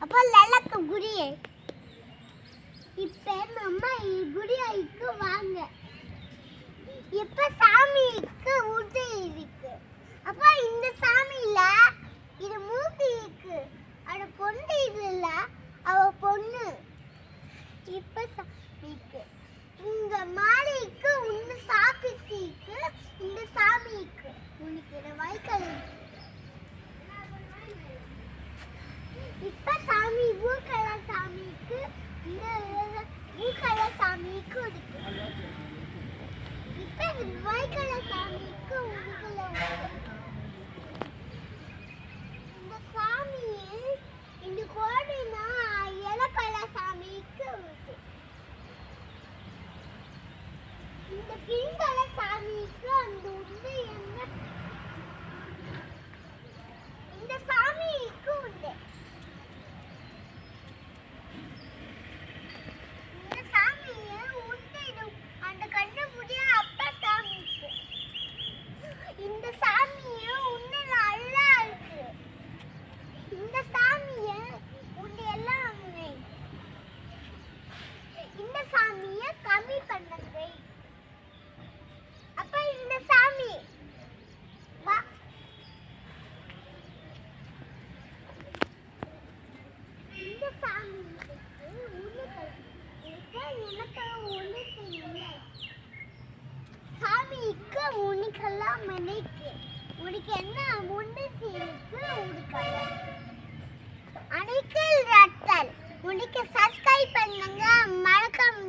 அப்ப லலக்கு குடியே இப்ப நம்ம குடியாய்க்கு வாங்க. இப்ப சாமிக்கு ஊட்டி இருக்கு. அப்ப இந்த சாமியில இது மூக்கு இருக்கு. அது பொண்ணு இல்ல, அவ பொண்ணு. இப்ப சாமிக்கு உங்க மாலைக்கு உன்னு சாப்பிசிக்கு இந்த சாமிக்கு உனக்கு வைக்கல். இப்ப சாமி ஊக்கல சாமிக்கு இந்த ஊக்கல சாமிக்கு இருக்கு. இப்ப வைக்கல சாமிக்கு உனக்குல இந்த சாமி இந்த கோடினா இலக்கல சாமிக்கு இருக்கு. இந்த பிங்கல சாமிக்கு அந்த உண்டு என்ன இந்த சாமிக்கு உண்டு. இந்த சாமியை உண்டு அந்த கண்ணு முடிய அப்ப சாமிக்கு இந்த சாமியை உண்டு நல்லா இருக்கு. இந்த சாமியை உண்டு எல்லாம் இந்த சாமியை கம்மி பண்ணுங்க. அப்ப இந்த சாமி இந்த சாமி சாமிக்கு உனக்கெல்லாம் மனைக்கு உனக்கு என்ன முன்னு சீனுக்கு உடுக்கல அணைக்கல் ரத்தல் உனக்கு சப்ஸ்கிரைப் பண்ணுங்க மறக்காம